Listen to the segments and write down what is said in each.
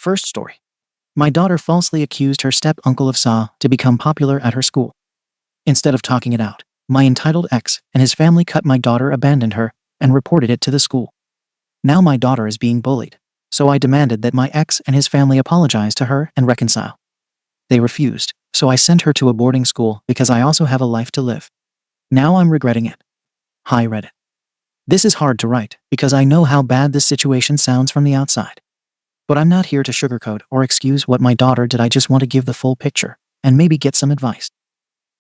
First story. My daughter falsely accused her step-uncle of Sa to become popular at her school. Instead of talking it out, my entitled ex and his family cut my daughter, abandoned her, and reported it to the school. Now my daughter is being bullied, so I demanded that my ex and his family apologize to her and reconcile. They refused, so I sent her to a boarding school because I also have a life to live. Now I'm regretting it. Hi Reddit. This is hard to write because I know how bad this situation sounds from the outside. But I'm not here to sugarcoat or excuse what my daughter did. I just want to give the full picture and maybe get some advice.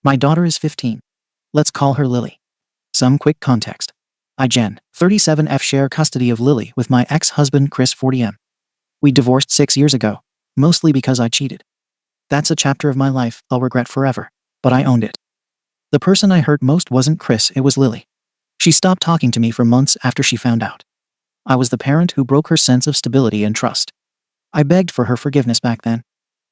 My daughter is 15. Let's call her Lily. Some quick context. I, Jen, 37F, share custody of Lily with my ex-husband Chris, 40M. We divorced 6 years ago, mostly because I cheated. That's a chapter of my life I'll regret forever, but I owned it. The person I hurt most wasn't Chris, it was Lily. She stopped talking to me for months after she found out. I was the parent who broke her sense of stability and trust. I begged for her forgiveness back then.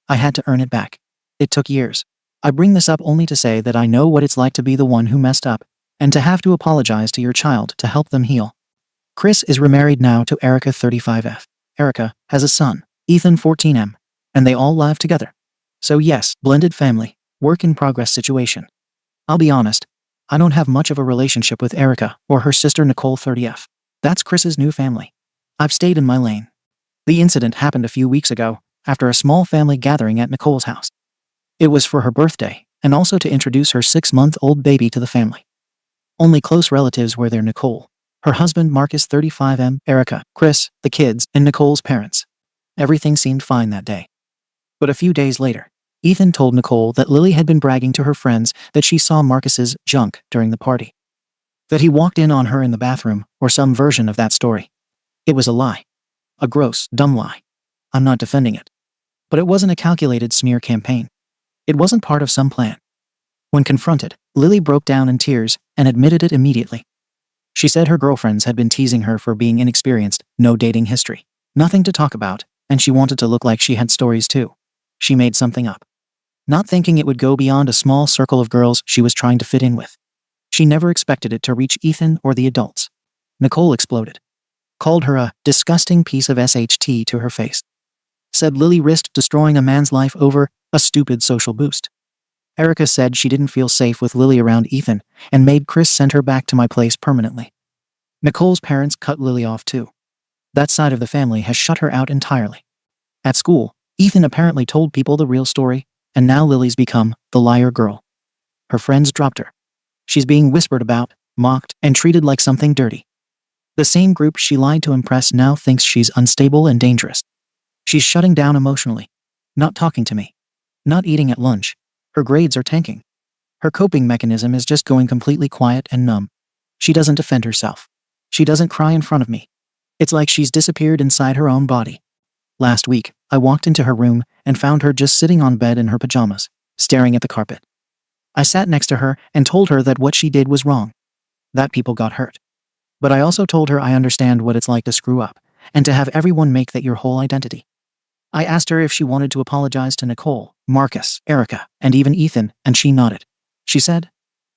I had to earn it back. It took years. I bring this up only to say that I know what it's like to be the one who messed up, and to have to apologize to your child to help them heal. Chris is remarried now to Erica, 35F. Erica has a son, Ethan, 14M, and they all live together. So yes, blended family, work in progress situation. I'll be honest, I don't have much of a relationship with Erica or her sister Nicole, 30F. That's Chris's new family. I've stayed in my lane. The incident happened a few weeks ago, after a small family gathering at Nicole's house. It was for her birthday, and also to introduce her 6-month-old baby to the family. Only close relatives were there: Nicole, her husband Marcus, 35M, Erica, Chris, the kids, and Nicole's parents. Everything seemed fine that day. But a few days later, Ethan told Nicole that Lily had been bragging to her friends that she saw Marcus's junk during the party. That he walked in on her in the bathroom, or some version of that story. It was a lie. A gross, dumb lie. I'm not defending it. But it wasn't a calculated smear campaign. It wasn't part of some plan. When confronted, Lily broke down in tears and admitted it immediately. She said her girlfriends had been teasing her for being inexperienced, no dating history, nothing to talk about, and she wanted to look like she had stories too. She made something up. Not thinking it would go beyond a small circle of girls she was trying to fit in with. She never expected it to reach Ethan or the adults. Nicole exploded. Called her a disgusting piece of SHT to her face. Said Lily risked destroying a man's life over a stupid social boost. Erica said she didn't feel safe with Lily around Ethan and made Chris send her back to my place permanently. Nicole's parents cut Lily off too. That side of the family has shut her out entirely. At school, Ethan apparently told people the real story, and now Lily's become the liar girl. Her friends dropped her. She's being whispered about, mocked, and treated like something dirty. The same group she lied to impress now thinks she's unstable and dangerous. She's shutting down emotionally. Not talking to me. Not eating at lunch. Her grades are tanking. Her coping mechanism is just going completely quiet and numb. She doesn't defend herself. She doesn't cry in front of me. It's like she's disappeared inside her own body. Last week, I walked into her room and found her just sitting on bed in her pajamas, staring at the carpet. I sat next to her and told her that what she did was wrong. That people got hurt. But I also told her I understand what it's like to screw up, and to have everyone make that your whole identity. I asked her if she wanted to apologize to Nicole, Marcus, Erica, and even Ethan, and she nodded. She said,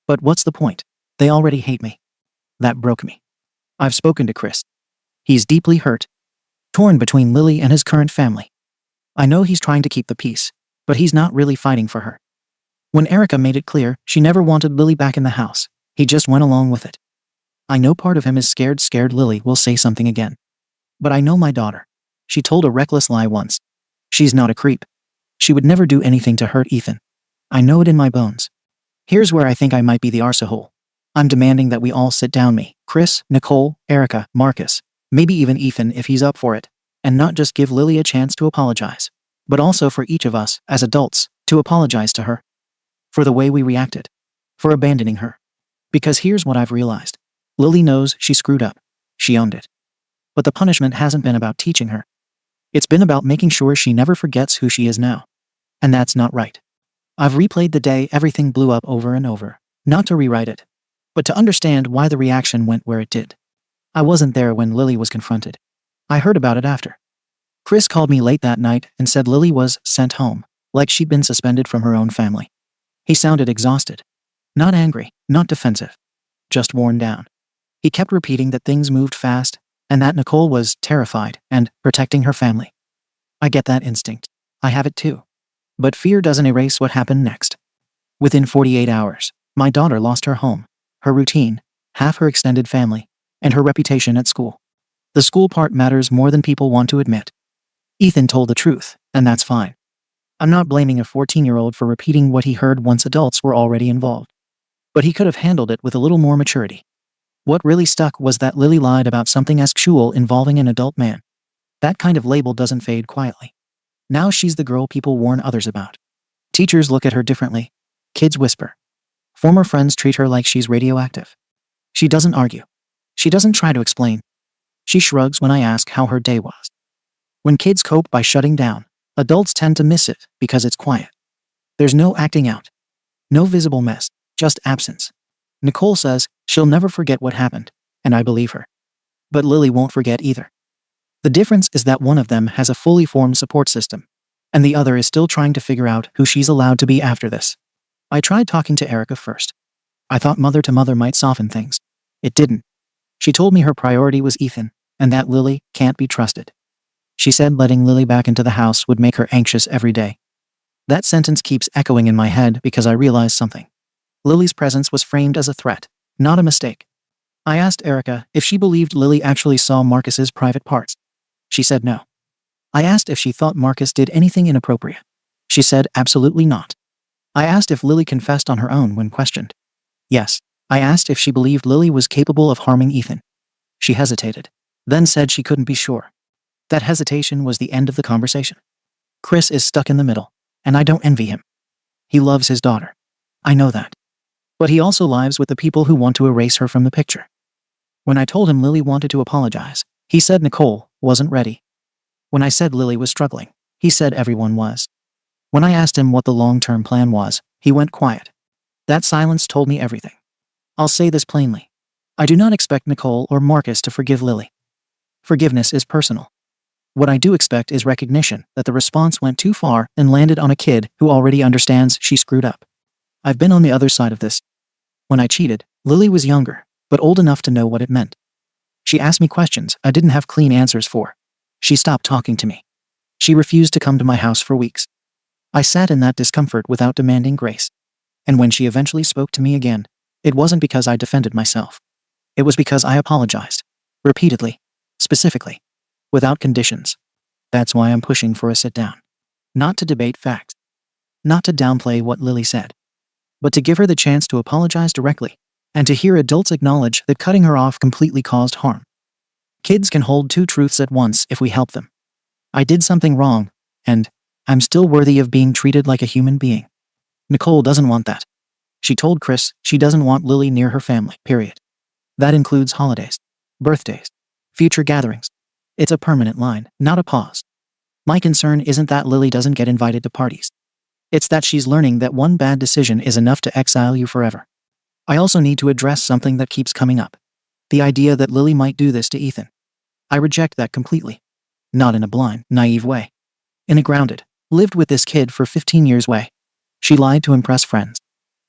"But what's the point? They already hate me." That broke me. I've spoken to Chris. He's deeply hurt, torn between Lily and his current family. I know he's trying to keep the peace, but he's not really fighting for her. When Erica made it clear she never wanted Lily back in the house, he just went along with it. I know part of him is scared Lily will say something again. But I know my daughter. She told a reckless lie once. She's not a creep. She would never do anything to hurt Ethan. I know it in my bones. Here's where I think I might be the arsehole. I'm demanding that we all sit down, me, Chris, Nicole, Erica, Marcus, maybe even Ethan if he's up for it, and not just give Lily a chance to apologize, but also for each of us, as adults, to apologize to her. For the way we reacted. For abandoning her. Because here's what I've realized. Lily knows she screwed up. She owned it. But the punishment hasn't been about teaching her. It's been about making sure she never forgets who she is now. And that's not right. I've replayed the day everything blew up over and over, not to rewrite it, but to understand why the reaction went where it did. I wasn't there when Lily was confronted. I heard about it after. Chris called me late that night and said Lily was sent home, like she'd been suspended from her own family. He sounded exhausted. Not angry, not defensive. Just worn down. He kept repeating that things moved fast, and that Nicole was terrified and protecting her family. I get that instinct. I have it too. But fear doesn't erase what happened next. Within 48 hours, my daughter lost her home, her routine, half her extended family, and her reputation at school. The school part matters more than people want to admit. Ethan told the truth, and that's fine. I'm not blaming a 14-year-old for repeating what he heard once adults were already involved. But he could have handled it with a little more maturity. What really stuck was that Lily lied about something sexual involving an adult man. That kind of label doesn't fade quietly. Now she's the girl people warn others about. Teachers look at her differently. Kids whisper. Former friends treat her like she's radioactive. She doesn't argue. She doesn't try to explain. She shrugs when I ask how her day was. When kids cope by shutting down, adults tend to miss it because it's quiet. There's no acting out. No visible mess, just absence. Nicole says she'll never forget what happened, and I believe her. But Lily won't forget either. The difference is that one of them has a fully formed support system, and the other is still trying to figure out who she's allowed to be after this. I tried talking to Erica first. I thought mother-to-mother might soften things. It didn't. She told me her priority was Ethan, and that Lily can't be trusted. She said letting Lily back into the house would make her anxious every day. That sentence keeps echoing in my head because I realized something. Lily's presence was framed as a threat, not a mistake. I asked Erica if she believed Lily actually saw Marcus's private parts. She said no. I asked if she thought Marcus did anything inappropriate. She said absolutely not. I asked if Lily confessed on her own when questioned. Yes. I asked if she believed Lily was capable of harming Ethan. She hesitated, then said she couldn't be sure. That hesitation was the end of the conversation. Chris is stuck in the middle, and I don't envy him. He loves his daughter. I know that. But he also lives with the people who want to erase her from the picture. When I told him Lily wanted to apologize, he said Nicole wasn't ready. When I said Lily was struggling, he said everyone was. When I asked him what the long-term plan was, he went quiet. That silence told me everything. I'll say this plainly. I do not expect Nicole or Marcus to forgive Lily. Forgiveness is personal. What I do expect is recognition that the response went too far and landed on a kid who already understands she screwed up. I've been on the other side of this. When I cheated, Lily was younger, but old enough to know what it meant. She asked me questions I didn't have clean answers for. She stopped talking to me. She refused to come to my house for weeks. I sat in that discomfort without demanding grace. And when she eventually spoke to me again, it wasn't because I defended myself. It was because I apologized. Repeatedly. Specifically. Without conditions. That's why I'm pushing for a sit-down. Not to debate facts. Not to downplay what Lily said. But to give her the chance to apologize directly, and to hear adults acknowledge that cutting her off completely caused harm. Kids can hold two truths at once if we help them. I did something wrong, and I'm still worthy of being treated like a human being. Nicole doesn't want that. She told Chris she doesn't want Lily near her family, period. That includes holidays, birthdays, future gatherings. It's a permanent line, not a pause. My concern isn't that Lily doesn't get invited to parties. It's that she's learning that one bad decision is enough to exile you forever. I also need to address something that keeps coming up. The idea that Lily might do this to Ethan. I reject that completely. Not in a blind, naive way. In a grounded, lived with this kid for 15 years way. She lied to impress friends.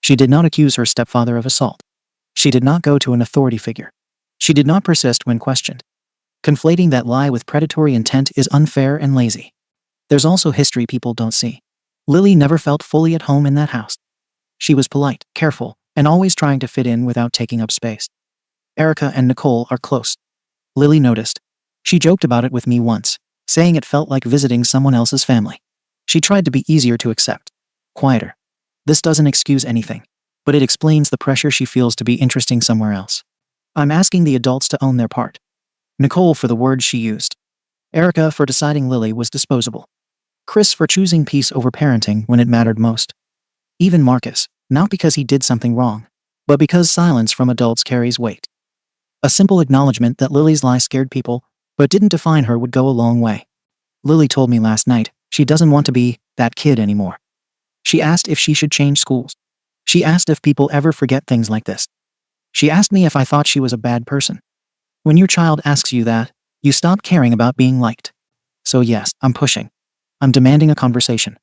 She did not accuse her stepfather of assault. She did not go to an authority figure. She did not persist when questioned. Conflating that lie with predatory intent is unfair and lazy. There's also history people don't see. Lily never felt fully at home in that house. She was polite, careful, and always trying to fit in without taking up space. Erica and Nicole are close. Lily noticed. She joked about it with me once, saying it felt like visiting someone else's family. She tried to be easier to accept. Quieter. This doesn't excuse anything, but it explains the pressure she feels to be interesting somewhere else. I'm asking the adults to own their part. Nicole for the words she used. Erica for deciding Lily was disposable. Chris for choosing peace over parenting when it mattered most. Even Marcus, not because he did something wrong, but because silence from adults carries weight. A simple acknowledgement that Lily's lie scared people, but didn't define her would go a long way. Lily told me last night she doesn't want to be that kid anymore. She asked if she should change schools. She asked if people ever forget things like this. She asked me if I thought she was a bad person. When your child asks you that, you stop caring about being liked. So yes, I'm pushing. I'm demanding a conversation.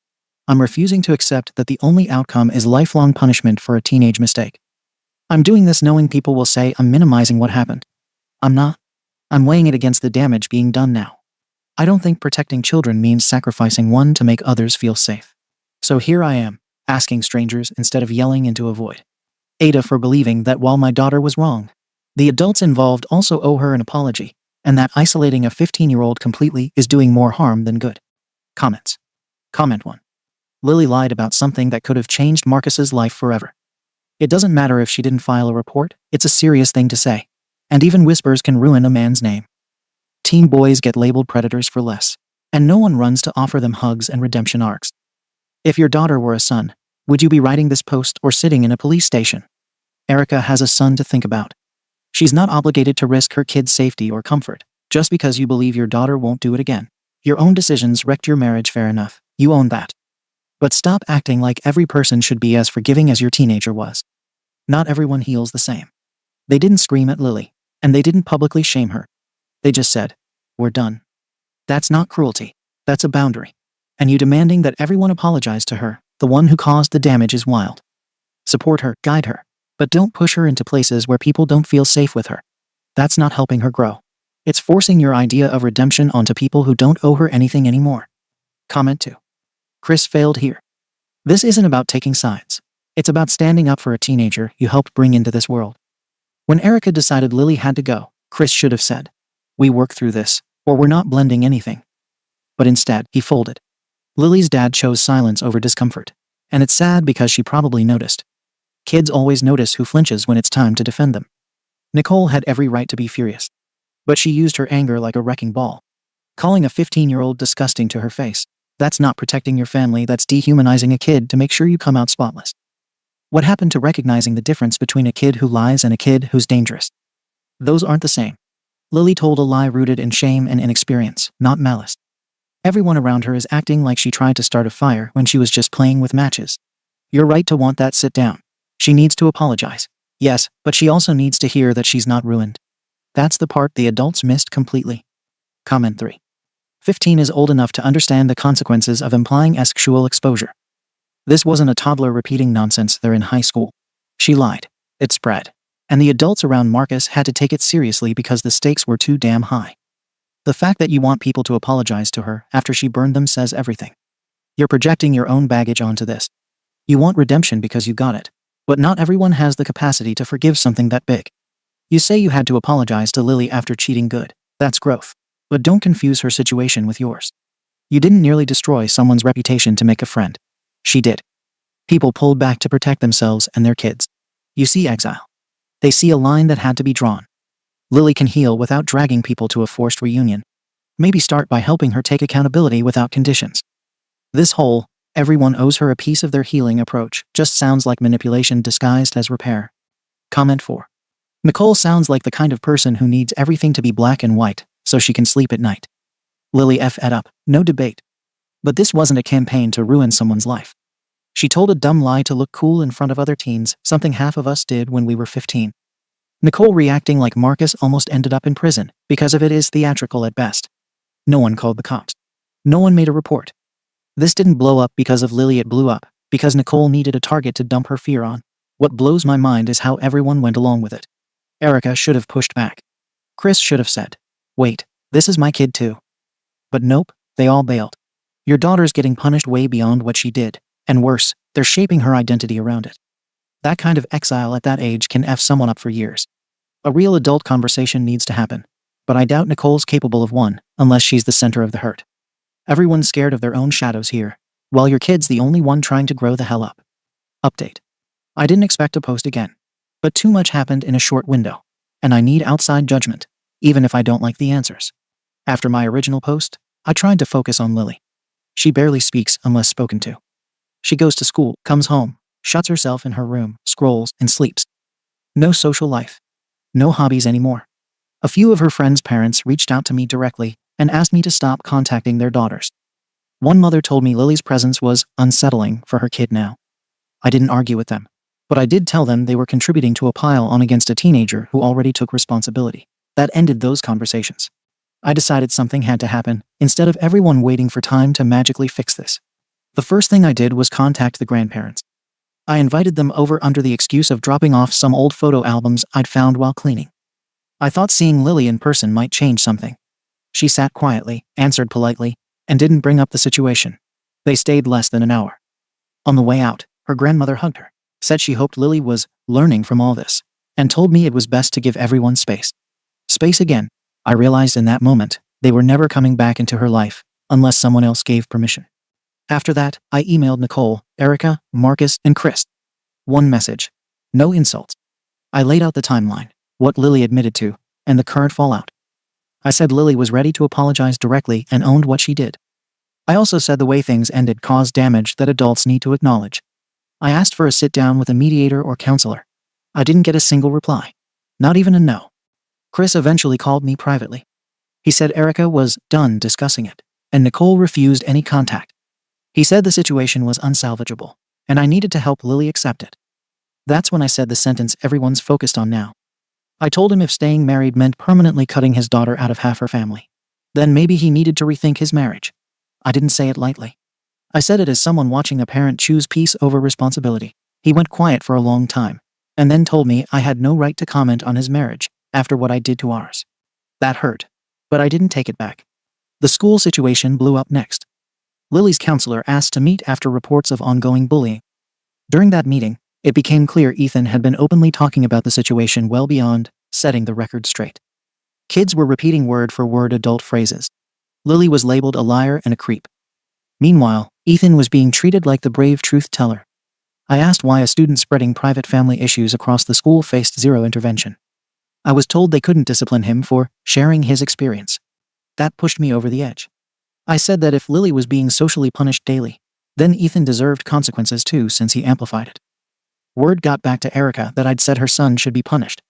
I'm refusing to accept that the only outcome is lifelong punishment for a teenage mistake. I'm doing this knowing people will say I'm minimizing what happened. I'm not. I'm weighing it against the damage being done now. I don't think protecting children means sacrificing one to make others feel safe. So here I am, asking strangers instead of yelling into a void. Ada for believing that while my daughter was wrong, the adults involved also owe her an apology, and that isolating a 15-year-old completely is doing more harm than good. Comments. Comment 1. Lily lied about something that could have changed Marcus's life forever. It doesn't matter if she didn't file a report, it's a serious thing to say. And even whispers can ruin a man's name. Teen boys get labeled predators for less, and no one runs to offer them hugs and redemption arcs. If your daughter were a son, would you be writing this post or sitting in a police station? Erica has a son to think about. She's not obligated to risk her kid's safety or comfort, just because you believe your daughter won't do it again. Your own decisions wrecked your marriage, fair enough. You own that. But stop acting like every person should be as forgiving as your teenager was. Not everyone heals the same. They didn't scream at Lily, and they didn't publicly shame her. They just said, "We're done." That's not cruelty. That's a boundary. And you demanding that everyone apologize to her, the one who caused the damage, is wild. Support her, guide her, but don't push her into places where people don't feel safe with her. That's not helping her grow. It's forcing your idea of redemption onto people who don't owe her anything anymore. Comment 2. Chris failed here. This isn't about taking sides. It's about standing up for a teenager you helped bring into this world. When Erica decided Lily had to go, Chris should have said, "We work through this, or we're not blending anything." But instead, he folded. Lily's dad chose silence over discomfort, and it's sad because she probably noticed. Kids always notice who flinches when it's time to defend them. Nicole had every right to be furious, but she used her anger like a wrecking ball, calling a 15-year-old disgusting to her face. That's not protecting your family, that's dehumanizing a kid to make sure you come out spotless. What happened to recognizing the difference between a kid who lies and a kid who's dangerous? Those aren't the same. Lily told a lie rooted in shame and inexperience, not malice. Everyone around her is acting like she tried to start a fire when she was just playing with matches. You're right to want that. Sit down. She needs to apologize. Yes, but she also needs to hear that she's not ruined. That's the part the adults missed completely. Comment 3. 15 is old enough to understand the consequences of implying sexual exposure. This wasn't a toddler repeating nonsense. They're in high school. She lied. It spread. And the adults around Marcus had to take it seriously because the stakes were too damn high. The fact that you want people to apologize to her after she burned them says everything. You're projecting your own baggage onto this. You want redemption because you got it. But not everyone has the capacity to forgive something that big. You say you had to apologize to Lily after cheating. Good. That's growth. But don't confuse her situation with yours. You didn't nearly destroy someone's reputation to make a friend. She did. People pulled back to protect themselves and their kids. You see exile. They see a line that had to be drawn. Lily can heal without dragging people to a forced reunion. Maybe start by helping her take accountability without conditions. This whole, everyone owes her a piece of their healing approach just sounds like manipulation disguised as repair. Comment 4. Nicole sounds like the kind of person who needs everything to be black and white so she can sleep at night. Lily effed up, no debate. But this wasn't a campaign to ruin someone's life. She told a dumb lie to look cool in front of other teens, something half of us did when we were 15. Nicole reacting like Marcus almost ended up in prison because of it is theatrical at best. No one called the cops. No one made a report. This didn't blow up because of Lily, it blew up because Nicole needed a target to dump her fear on. What blows my mind is how everyone went along with it. Erica should have pushed back. Chris should have said, "Wait, this is my kid too." But nope, they all bailed. Your daughter's getting punished way beyond what she did, and worse, they're shaping her identity around it. That kind of exile at that age can F someone up for years. A real adult conversation needs to happen, but I doubt Nicole's capable of one unless she's the center of the hurt. Everyone's scared of their own shadows here, while your kid's the only one trying to grow the hell up. Update. I didn't expect to post again, but too much happened in a short window, and I need outside judgment, even if I don't like the answers. After my original post, I tried to focus on Lily. She barely speaks unless spoken to. She goes to school, comes home, shuts herself in her room, scrolls, and sleeps. No social life. No hobbies anymore. A few of her friends' parents reached out to me directly and asked me to stop contacting their daughters. One mother told me Lily's presence was unsettling for her kid now. I didn't argue with them, but I did tell them they were contributing to a pile on against a teenager who already took responsibility. That ended those conversations. I decided something had to happen, instead of everyone waiting for time to magically fix this. The first thing I did was contact the grandparents. I invited them over under the excuse of dropping off some old photo albums I'd found while cleaning. I thought seeing Lily in person might change something. She sat quietly, answered politely, and didn't bring up the situation. They stayed less than an hour. On the way out, her grandmother hugged her, said she hoped Lily was learning from all this, and told me it was best to give everyone space. Space again. I realized in that moment, they were never coming back into her life, unless someone else gave permission. After that, I emailed Nicole, Erica, Marcus, and Chris. One message. No insults. I laid out the timeline, what Lily admitted to, and the current fallout. I said Lily was ready to apologize directly and owned what she did. I also said the way things ended caused damage that adults need to acknowledge. I asked for a sit-down with a mediator or counselor. I didn't get a single reply. Not even a no. Chris eventually called me privately. He said Erica was done discussing it, and Nicole refused any contact. He said the situation was unsalvageable, and I needed to help Lily accept it. That's when I said the sentence everyone's focused on now. I told him if staying married meant permanently cutting his daughter out of half her family, then maybe he needed to rethink his marriage. I didn't say it lightly. I said it as someone watching a parent choose peace over responsibility. He went quiet for a long time, and then told me I had no right to comment on his marriage after what I did to ours. That hurt, but I didn't take it back. The school situation blew up next. Lily's counselor asked to meet after reports of ongoing bullying. During that meeting, it became clear Ethan had been openly talking about the situation well beyond setting the record straight. Kids were repeating word for word adult phrases. Lily was labeled a liar and a creep. Meanwhile, Ethan was being treated like the brave truth teller. I asked why a student spreading private family issues across the school faced zero intervention. I was told they couldn't discipline him for sharing his experience. That pushed me over the edge. I said that if Lily was being socially punished daily, then Ethan deserved consequences too since he amplified it. Word got back to Erica that I'd said her son should be punished.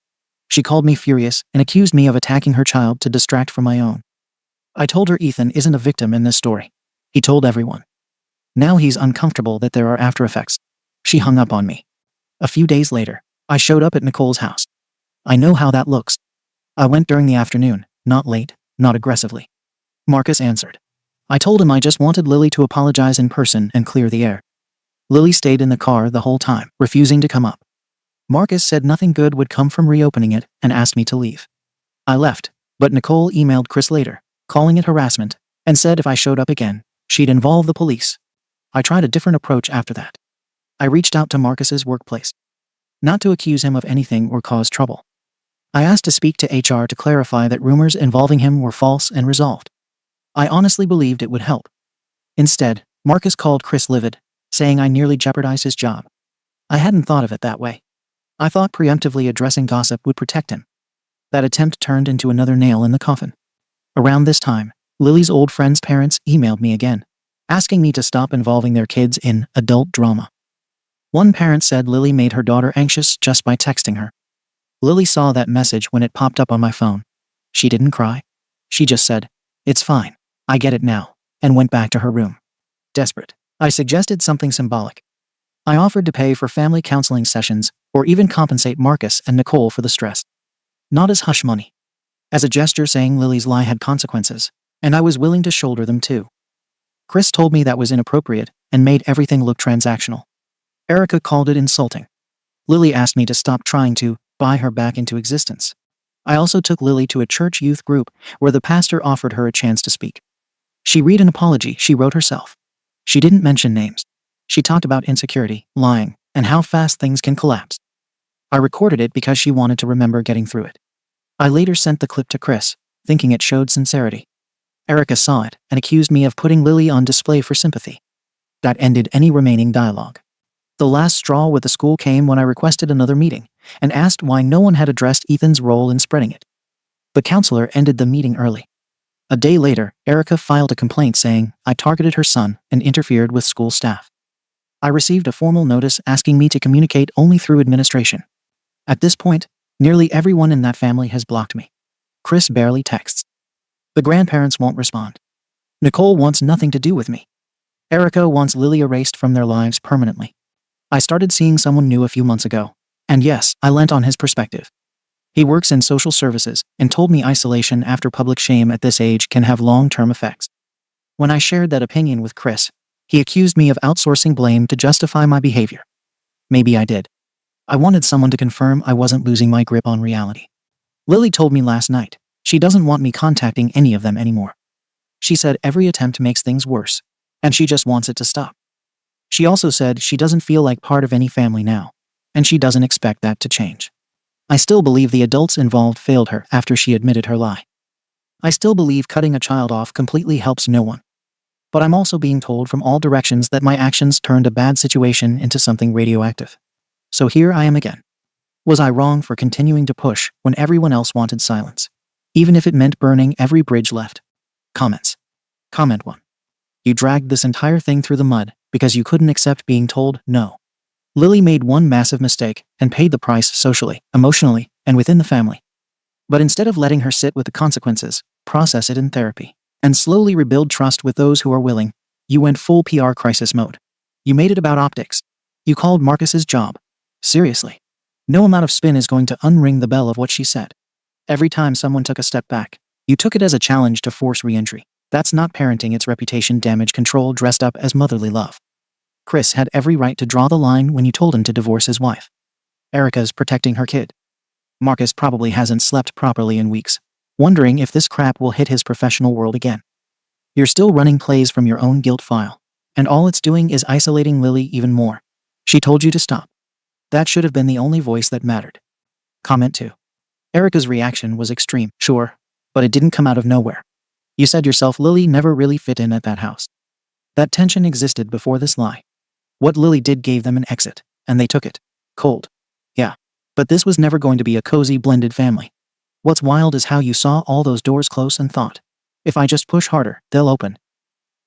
She called me furious and accused me of attacking her child to distract from my own. I told her Ethan isn't a victim in this story. He told everyone. Now he's uncomfortable that there are after effects. She hung up on me. A few days later, I showed up at Nicole's house. I know how that looks. I went during the afternoon, not late, not aggressively. Marcus answered. I told him I just wanted Lily to apologize in person and clear the air. Lily stayed in the car the whole time, refusing to come up. Marcus said nothing good would come from reopening it and asked me to leave. I left, but Nicole emailed Chris later, calling it harassment, and said if I showed up again, she'd involve the police. I tried a different approach after that. I reached out to Marcus's workplace. Not to accuse him of anything or cause trouble. I asked to speak to HR to clarify that rumors involving him were false and resolved. I honestly believed it would help. Instead, Marcus called Chris livid, saying I nearly jeopardized his job. I hadn't thought of it that way. I thought preemptively addressing gossip would protect him. That attempt turned into another nail in the coffin. Around this time, Lily's old friend's parents emailed me again, asking me to stop involving their kids in adult drama. One parent said Lily made her daughter anxious just by texting her. Lily saw that message when it popped up on my phone. She didn't cry. She just said, "It's fine. I get it now," and went back to her room. Desperate, I suggested something symbolic. I offered to pay for family counseling sessions or even compensate Marcus and Nicole for the stress. Not as hush money. As a gesture saying Lily's lie had consequences, and I was willing to shoulder them too. Chris told me that was inappropriate and made everything look transactional. Erica called it insulting. Lily asked me to stop trying to buy her back into existence. I also took Lily to a church youth group where the pastor offered her a chance to speak. She read an apology she wrote herself. She didn't mention names. She talked about insecurity, lying, and how fast things can collapse. I recorded it because she wanted to remember getting through it. I later sent the clip to Chris, thinking it showed sincerity. Erica saw it and accused me of putting Lily on display for sympathy. That ended any remaining dialogue. The last straw with the school came when I requested another meeting and asked why no one had addressed Ethan's role in spreading it. The counselor ended the meeting early. A day later, Erica filed a complaint saying I targeted her son and interfered with school staff. I received a formal notice asking me to communicate only through administration. At this point, nearly everyone in that family has blocked me. Chris barely texts. The grandparents won't respond. Nicole wants nothing to do with me. Erica wants Lily erased from their lives permanently. I started seeing someone new a few months ago, and yes, I lent on his perspective. He works in social services and told me isolation after public shame at this age can have long-term effects. When I shared that opinion with Chris, he accused me of outsourcing blame to justify my behavior. Maybe I did. I wanted someone to confirm I wasn't losing my grip on reality. Lily told me last night, She doesn't want me contacting any of them anymore. She said every attempt makes things worse, and she just wants it to stop. She also said she doesn't feel like part of any family now, and she doesn't expect that to change. I still believe the adults involved failed her after she admitted her lie. I still believe cutting a child off completely helps no one. But I'm also being told from all directions that my actions turned a bad situation into something radioactive. So here I am again. Was I wrong for continuing to push when everyone else wanted silence, even if it meant burning every bridge left? Comments. Comment 1. You dragged this entire thing through the mud because you couldn't accept being told no. Lily made one massive mistake and paid the price socially, emotionally, and within the family. But instead of letting her sit with the consequences, process it in therapy, and slowly rebuild trust with those who are willing, you went full PR crisis mode. You made it about optics. You called Marcus's job. Seriously. No amount of spin is going to unring the bell of what she said. Every time someone took a step back, you took it as a challenge to force re-entry. That's not parenting, it's reputation damage control dressed up as motherly love. Chris had every right to draw the line when you told him to divorce his wife. Erica's protecting her kid. Marcus probably hasn't slept properly in weeks, wondering if this crap will hit his professional world again. You're still running plays from your own guilt file, and all it's doing is isolating Lily even more. She told you to stop. That should have been the only voice that mattered. Comment 2. Erica's reaction was extreme, sure, but it didn't come out of nowhere. You said yourself Lily never really fit in at that house. That tension existed before this lie. What Lily did gave them an exit, and they took it. Cold. Yeah. But this was never going to be a cozy blended family. What's wild is how you saw all those doors close and thought, if I just push harder, they'll open.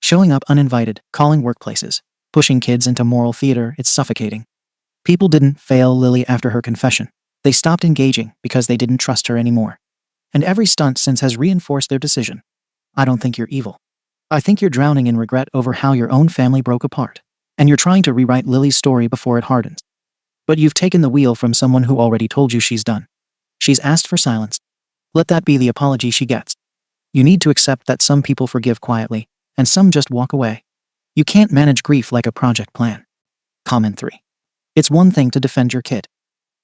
Showing up uninvited, calling workplaces, pushing kids into moral theater, it's suffocating. People didn't fail Lily after her confession. They stopped engaging because they didn't trust her anymore. And every stunt since has reinforced their decision. I don't think you're evil. I think you're drowning in regret over how your own family broke apart. And you're trying to rewrite Lily's story before it hardens. But you've taken the wheel from someone who already told you she's done. She's asked for silence. Let that be the apology she gets. You need to accept that some people forgive quietly, and some just walk away. You can't manage grief like a project plan. Comment 3. It's one thing to defend your kid.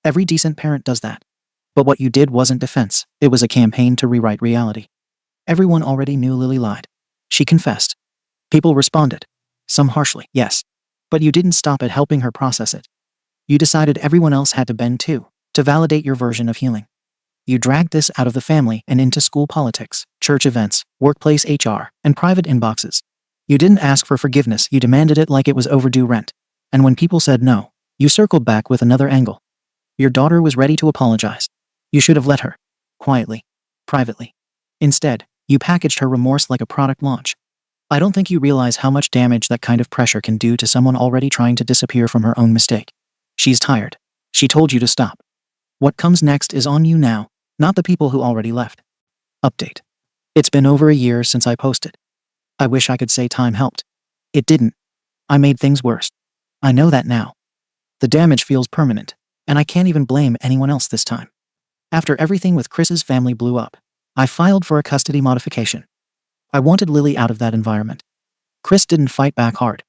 Every decent parent does that. But what you did wasn't defense, it was a campaign to rewrite reality. Everyone already knew Lily lied. She confessed. People responded. Some harshly, yes. But you didn't stop at helping her process it. You decided everyone else had to bend too, to validate your version of healing. You dragged this out of the family and into school politics, church events, workplace HR, and private inboxes. You didn't ask for forgiveness, you demanded it like it was overdue rent. And when people said no, you circled back with another angle. Your daughter was ready to apologize. You should have let her. Quietly. Privately. Instead, you packaged her remorse like a product launch. I don't think you realize how much damage that kind of pressure can do to someone already trying to disappear from her own mistake. She's tired. She told you to stop. What comes next is on you now, not the people who already left. Update. It's been over a year since I posted. I wish I could say time helped. It didn't. I made things worse. I know that now. The damage feels permanent, and I can't even blame anyone else this time. After everything with Chris's family blew up, I filed for a custody modification. I wanted Lily out of that environment. Chris didn't fight back hard.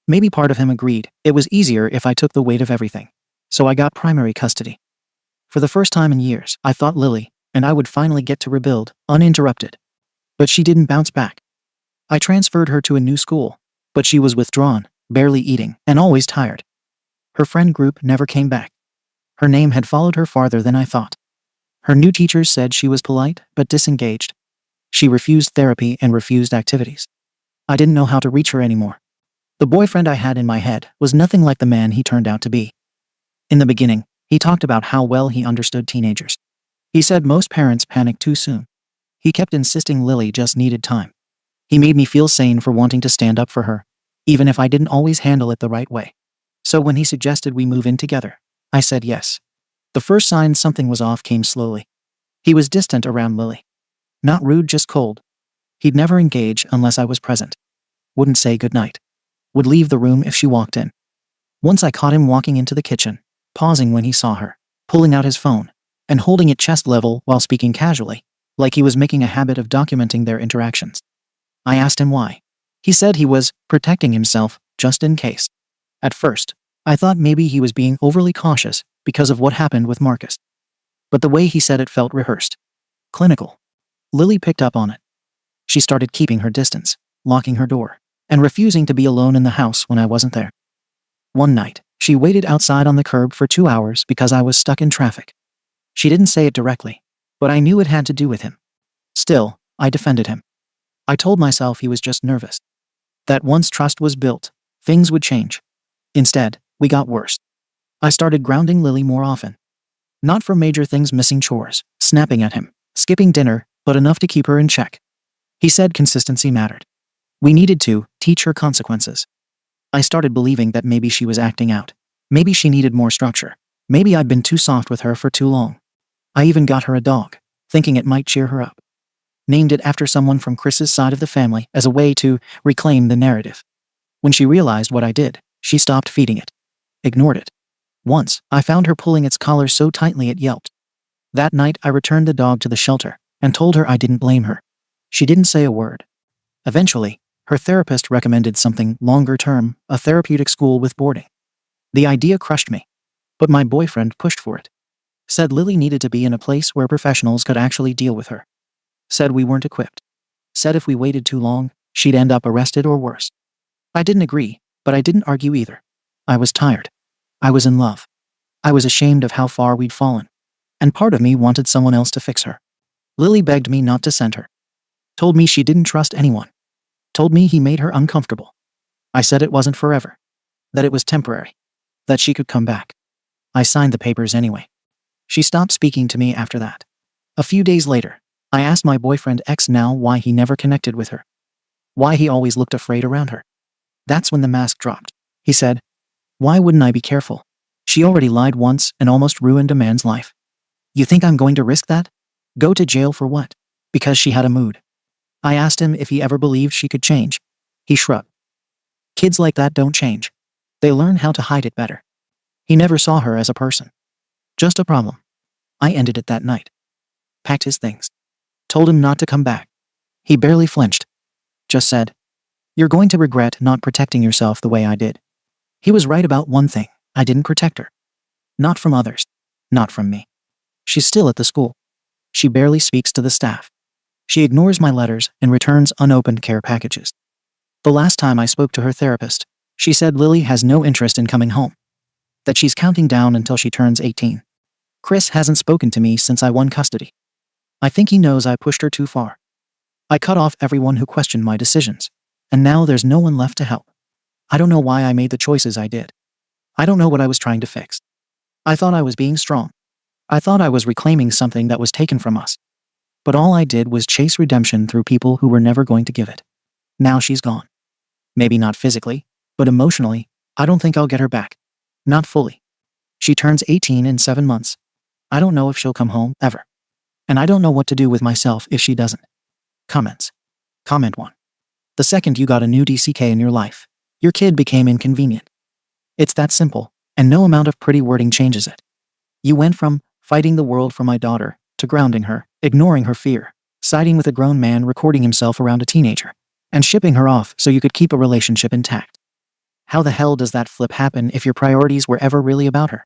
Maybe part of him agreed it was easier if I took the weight of everything. So I got primary custody. For the first time in years, I thought Lily and I would finally get to rebuild, uninterrupted. But she didn't bounce back. I transferred her to a new school, but she was withdrawn, barely eating, and always tired. Her friend group never came back. Her name had followed her farther than I thought. Her new teachers said she was polite, but disengaged. She refused therapy and refused activities. I didn't know how to reach her anymore. The boyfriend I had in my head was nothing like the man he turned out to be. In the beginning, he talked about how well he understood teenagers. He said most parents panic too soon. He kept insisting Lily just needed time. He made me feel sane for wanting to stand up for her, even if I didn't always handle it the right way. So when he suggested we move in together, I said yes. The first sign something was off came slowly. He was distant around Lily. Not rude, just cold. He'd never engage unless I was present. Wouldn't say goodnight. Would leave the room if she walked in. Once I caught him walking into the kitchen, pausing when he saw her, pulling out his phone, and holding it chest level while speaking casually, like he was making a habit of documenting their interactions. I asked him why. He said he was protecting himself, just in case. At first, I thought maybe he was being overly cautious because of what happened with Marcus. But the way he said it felt rehearsed. Clinical. Lily picked up on it. She started keeping her distance, locking her door, and refusing to be alone in the house when I wasn't there. One night, she waited outside on the curb for 2 hours because I was stuck in traffic. She didn't say it directly, but I knew it had to do with him. Still, I defended him. I told myself he was just nervous. That once trust was built, things would change. Instead, we got worse. I started grounding Lily more often. Not for major things, missing chores, snapping at him, skipping dinner, but enough to keep her in check. He said consistency mattered. We needed to teach her consequences. I started believing that maybe she was acting out. Maybe she needed more structure. Maybe I'd been too soft with her for too long. I even got her a dog, thinking it might cheer her up. Named it after someone from Chris's side of the family as a way to reclaim the narrative. When she realized what I did, she stopped feeding it. Ignored it. Once, I found her pulling its collar so tightly it yelped. That night, I returned the dog to the shelter and told her I didn't blame her. She didn't say a word. Eventually, her therapist recommended something longer term, a therapeutic school with boarding. The idea crushed me, but my boyfriend pushed for it. Said Lily needed to be in a place where professionals could actually deal with her. Said we weren't equipped. Said if we waited too long, she'd end up arrested or worse. I didn't agree, but I didn't argue either. I was tired. I was in love. I was ashamed of how far we'd fallen. And part of me wanted someone else to fix her. Lily begged me not to send her. Told me she didn't trust anyone. Told me he made her uncomfortable. I said it wasn't forever. That it was temporary. That she could come back. I signed the papers anyway. She stopped speaking to me after that. A few days later, I asked my boyfriend X now why he never connected with her. Why he always looked afraid around her. That's when the mask dropped. He said, "Why wouldn't I be careful? She already lied once and almost ruined a man's life. You think I'm going to risk that? Go to jail for what? Because she had a mood." I asked him if he ever believed she could change. He shrugged. Kids like that don't change. They learn how to hide it better. He never saw her as a person. Just a problem. I ended it that night. Packed his things. Told him not to come back. He barely flinched. Just said, "You're going to regret not protecting yourself the way I did." He was right about one thing. I didn't protect her. Not from others. Not from me. She's still at the school. She barely speaks to the staff. She ignores my letters and returns unopened care packages. The last time I spoke to her therapist, she said Lily has no interest in coming home. That she's counting down until she turns 18. Chris hasn't spoken to me since I won custody. I think he knows I pushed her too far. I cut off everyone who questioned my decisions, and now there's no one left to help. I don't know why I made the choices I did. I don't know what I was trying to fix. I thought I was being strong. I thought I was reclaiming something that was taken from us. But all I did was chase redemption through people who were never going to give it. Now she's gone. Maybe not physically, but emotionally, I don't think I'll get her back. Not fully. She turns 18 in 7 months. I don't know if she'll come home, ever. And I don't know what to do with myself if she doesn't. Comments. Comment 1. The second you got a new DCK in your life, your kid became inconvenient. It's that simple, and no amount of pretty wording changes it. You went from fighting the world for my daughter to grounding her, ignoring her fear, siding with a grown man recording himself around a teenager, and shipping her off so you could keep a relationship intact. How the hell does that flip happen if your priorities were ever really about her?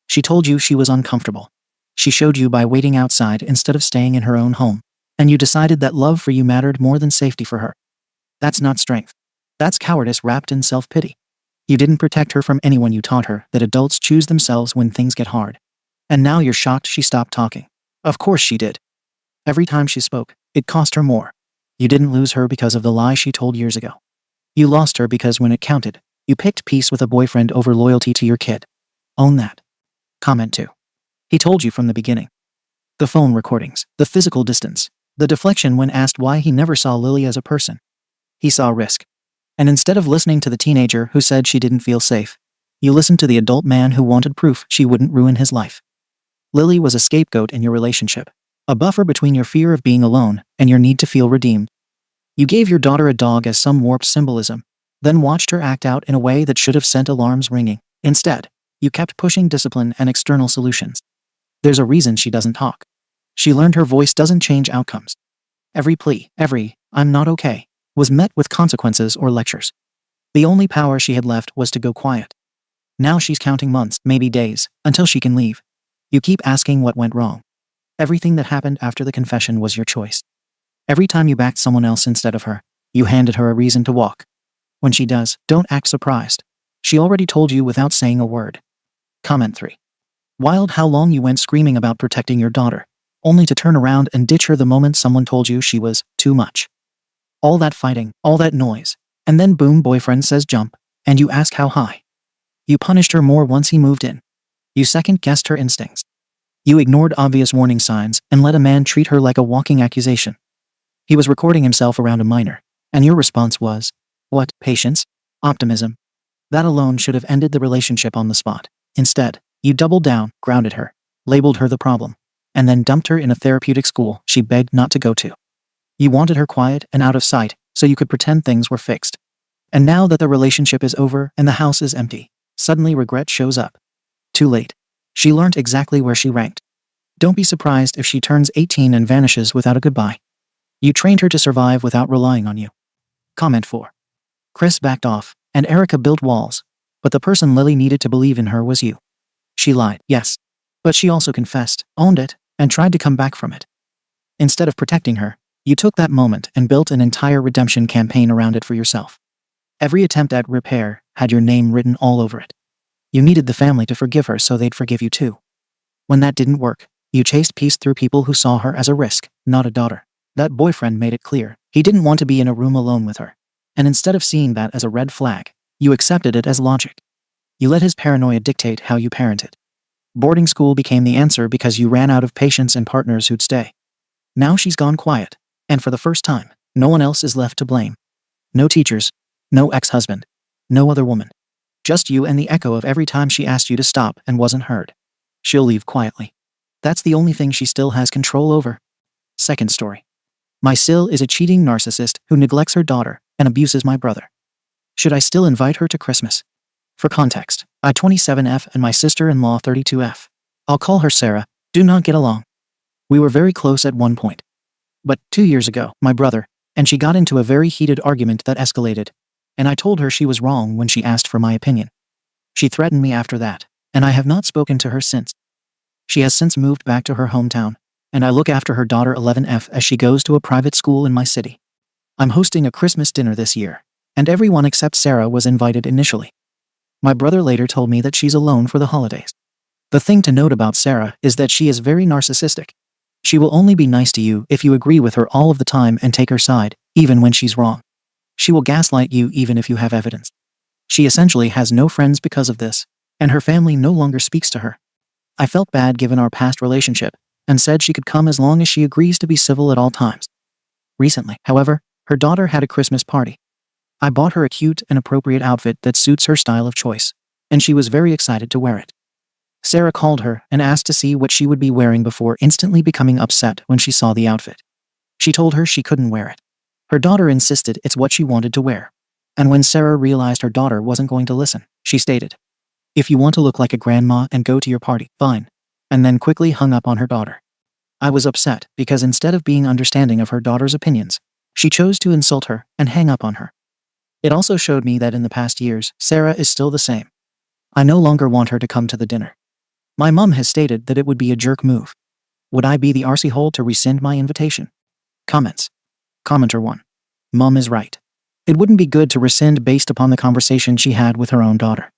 She told you she was uncomfortable. She showed you by waiting outside instead of staying in her own home, and you decided that love for you mattered more than safety for her. That's not strength. That's cowardice wrapped in self-pity. You didn't protect her from anyone. You taught her that adults choose themselves when things get hard. And now you're shocked she stopped talking. Of course she did. Every time she spoke, it cost her more. You didn't lose her because of the lie she told years ago. You lost her because when it counted, you picked peace with a boyfriend over loyalty to your kid. Own that. Comment 2. He told you from the beginning. The phone recordings, the physical distance, the deflection when asked why he never saw Lily as a person. He saw risk. And instead of listening to the teenager who said she didn't feel safe, you listened to the adult man who wanted proof she wouldn't ruin his life. Lily was a scapegoat in your relationship, a buffer between your fear of being alone and your need to feel redeemed. You gave your daughter a dog as some warped symbolism, then watched her act out in a way that should have sent alarms ringing. Instead, you kept pushing discipline and external solutions. There's a reason she doesn't talk. She learned her voice doesn't change outcomes. Every plea, every "I'm not okay," was met with consequences or lectures. The only power she had left was to go quiet. Now she's counting months, maybe days, until she can leave. You keep asking what went wrong. Everything that happened after the confession was your choice. Every time you backed someone else instead of her, you handed her a reason to walk. When she does, don't act surprised. She already told you without saying a word. Comment 3. Wild how long you went screaming about protecting your daughter, only to turn around and ditch her the moment someone told you she was too much. All that fighting, all that noise, and then boom, boyfriend says jump, and you ask how high. You punished her more once he moved in. You second-guessed her instincts. You ignored obvious warning signs and let a man treat her like a walking accusation. He was recording himself around a minor, and your response was, what, patience? Optimism? That alone should have ended the relationship on the spot. Instead, you doubled down, grounded her, labeled her the problem, and then dumped her in a therapeutic school she begged not to go to. You wanted her quiet and out of sight so you could pretend things were fixed. And now that the relationship is over and the house is empty, suddenly regret shows up. Too late. She learned exactly where she ranked. Don't be surprised if she turns 18 and vanishes without a goodbye. You trained her to survive without relying on you. Comment 4. Chris backed off, and Erica built walls, but the person Lily needed to believe in her was you. She lied, yes, but she also confessed, owned it, and tried to come back from it. Instead of protecting her, you took that moment and built an entire redemption campaign around it for yourself. Every attempt at repair had your name written all over it. You needed the family to forgive her so they'd forgive you too. When that didn't work, you chased peace through people who saw her as a risk, not a daughter. That boyfriend made it clear he didn't want to be in a room alone with her. And instead of seeing that as a red flag, you accepted it as logic. You let his paranoia dictate how you parented. Boarding school became the answer because you ran out of patience and partners who'd stay. Now she's gone quiet, and for the first time, no one else is left to blame. No teachers, no ex-husband, no other woman. Just you and the echo of every time she asked you to stop and wasn't heard. She'll leave quietly. That's the only thing she still has control over. Second story. My Sil is a cheating narcissist who neglects her daughter and abuses my brother. Should I still invite her to Christmas? For context, I 27F and my sister-in-law 32F. I'll call her Sarah, do not get along. We were very close at one point. But 2 years ago, my brother and she got into a very heated argument that escalated, and I told her she was wrong when she asked for my opinion. She threatened me after that, and I have not spoken to her since. She has since moved back to her hometown, and I look after her daughter 11F as she goes to a private school in my city. I'm hosting a Christmas dinner this year, and everyone except Sarah was invited initially. My brother later told me that she's alone for the holidays. The thing to note about Sarah is that she is very narcissistic. She will only be nice to you if you agree with her all of the time and take her side, even when she's wrong. She will gaslight you even if you have evidence. She essentially has no friends because of this, and her family no longer speaks to her. I felt bad given our past relationship, and said she could come as long as she agrees to be civil at all times. Recently, however, her daughter had a Christmas party. I bought her a cute and appropriate outfit that suits her style of choice, and she was very excited to wear it. Sarah called her and asked to see what she would be wearing before instantly becoming upset when she saw the outfit. She told her she couldn't wear it. Her daughter insisted it's what she wanted to wear. And when Sarah realized her daughter wasn't going to listen, she stated, "If you want to look like a grandma and go to your party, fine," and then quickly hung up on her daughter. I was upset because instead of being understanding of her daughter's opinions, she chose to insult her and hang up on her. It also showed me that in the past years, Sarah is still the same. I no longer want her to come to the dinner. My mum has stated that it would be a jerk move. Would I be the arsehole to rescind my invitation? Comments. Commenter 1. Mum is right. It wouldn't be good to rescind based upon the conversation she had with her own daughter.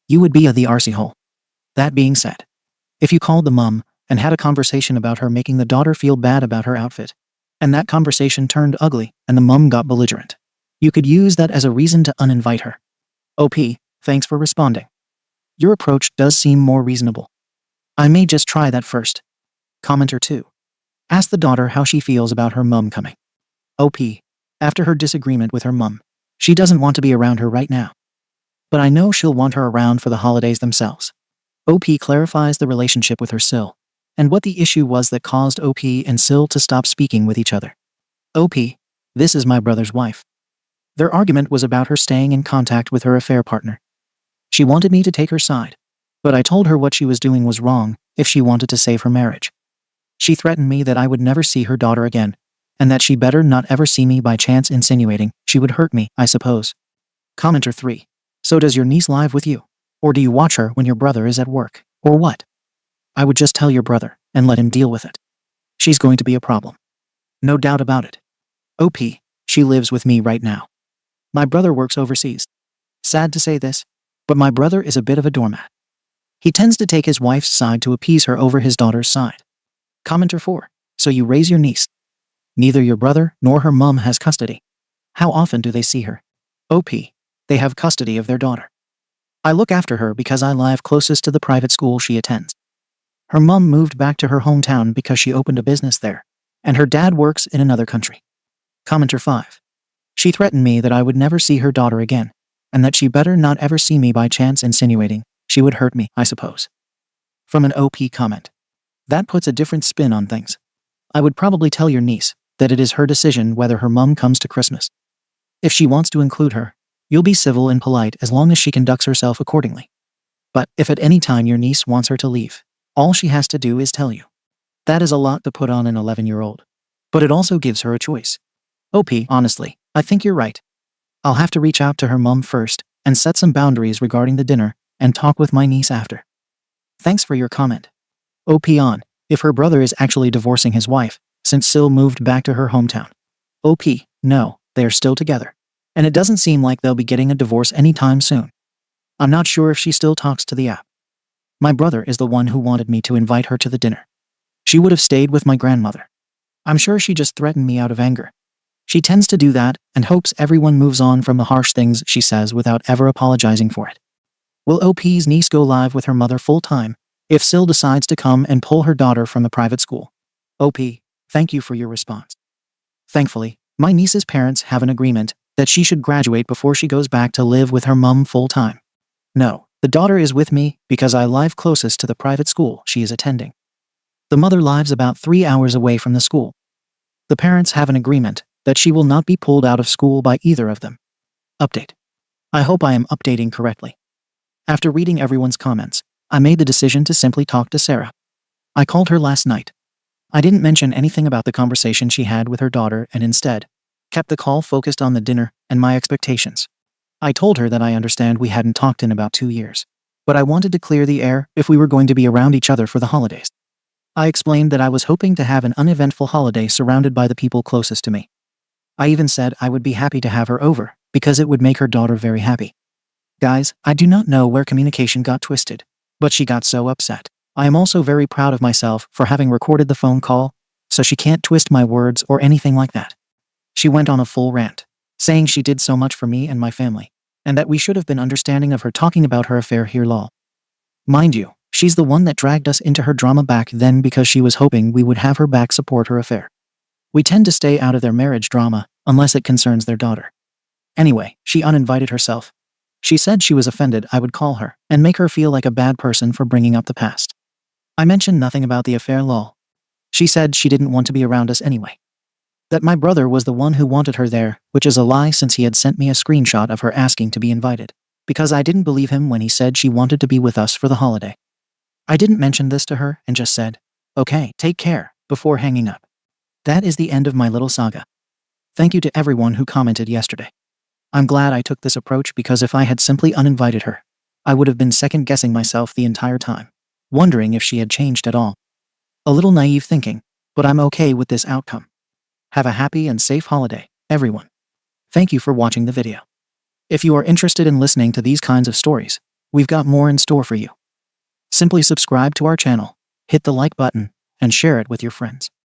You would be the arsehole. That being said, if you called the mum and had a conversation about her making the daughter feel bad about her outfit, and that conversation turned ugly and the mum got belligerent, you could use that as a reason to uninvite her. OP, thanks for responding. Your approach does seem more reasonable. I may just try that first. Commenter 2. Ask the daughter how she feels about her mum coming. OP. After her disagreement with her mum, she doesn't want to be around her right now. But I know she'll want her around for the holidays themselves. OP clarifies the relationship with her Sil, and what the issue was that caused OP and Sil to stop speaking with each other. OP. This is my brother's wife. Their argument was about her staying in contact with her affair partner. She wanted me to take her side, but I told her what she was doing was wrong if she wanted to save her marriage. She threatened me that I would never see her daughter again, and that she better not ever see me by chance, insinuating she would hurt me, I suppose. Commenter 3. So does your niece live with you? Or do you watch her when your brother is at work? Or what? I would just tell your brother and let him deal with it. She's going to be a problem. No doubt about it. OP, she lives with me right now. My brother works overseas. Sad to say this, but my brother is a bit of a doormat. He tends to take his wife's side to appease her over his daughter's side. Commenter 4. So you raise your niece. Neither your brother nor her mum has custody. How often do they see her? OP. They have custody of their daughter. I look after her because I live closest to the private school she attends. Her mum moved back to her hometown because she opened a business there, and her dad works in another country. Commenter 5. She threatened me that I would never see her daughter again, and that she better not ever see me by chance, insinuating she would hurt me, I suppose. From an OP comment. That puts a different spin on things. I would probably tell your niece that it is her decision whether her mum comes to Christmas. If she wants to include her, you'll be civil and polite as long as she conducts herself accordingly. But if at any time your niece wants her to leave, all she has to do is tell you. That is a lot to put on an 11-year-old. But it also gives her a choice. OP, honestly, I think you're right. I'll have to reach out to her mum first and set some boundaries regarding the dinner and talk with my niece after. Thanks for your comment. OP on, if her brother is actually divorcing his wife, since Sil moved back to her hometown. OP, no, they are still together. And it doesn't seem like they'll be getting a divorce anytime soon. I'm not sure if she still talks to the app. My brother is the one who wanted me to invite her to the dinner. She would have stayed with my grandmother. I'm sure she just threatened me out of anger. She tends to do that and hopes everyone moves on from the harsh things she says without ever apologizing for it. Will OP's niece go live with her mother full-time if Sil decides to come and pull her daughter from the private school? OP, thank you for your response. Thankfully, my niece's parents have an agreement that she should graduate before she goes back to live with her mum full-time. No, the daughter is with me because I live closest to the private school she is attending. The mother lives about 3 hours away from the school. The parents have an agreement that she will not be pulled out of school by either of them. Update. I hope I am updating correctly. After reading everyone's comments, I made the decision to simply talk to Sarah. I called her last night. I didn't mention anything about the conversation she had with her daughter and instead kept the call focused on the dinner and my expectations. I told her that I understand we hadn't talked in about 2 years, but I wanted to clear the air if we were going to be around each other for the holidays. I explained that I was hoping to have an uneventful holiday surrounded by the people closest to me. I even said I would be happy to have her over because it would make her daughter very happy. Guys, I do not know where communication got twisted, but she got so upset. I am also very proud of myself for having recorded the phone call, so she can't twist my words or anything like that. She went on a full rant, saying she did so much for me and my family, and that we should have been understanding of her talking about her affair here lol. Mind you, she's the one that dragged us into her drama back then because she was hoping we would have her back support her affair. We tend to stay out of their marriage drama unless it concerns their daughter. Anyway, she uninvited herself. She said she was offended I would call her and make her feel like a bad person for bringing up the past. I mentioned nothing about the affair lol. She said she didn't want to be around us anyway. That my brother was the one who wanted her there, which is a lie since he had sent me a screenshot of her asking to be invited, because I didn't believe him when he said she wanted to be with us for the holiday. I didn't mention this to her and just said, "Okay, take care," before hanging up. That is the end of my little saga. Thank you to everyone who commented yesterday. I'm glad I took this approach because if I had simply uninvited her, I would have been second-guessing myself the entire time, wondering if she had changed at all. A little naive thinking, but I'm okay with this outcome. Have a happy and safe holiday, everyone. Thank you for watching the video. If you are interested in listening to these kinds of stories, we've got more in store for you. Simply subscribe to our channel, hit the like button, and share it with your friends.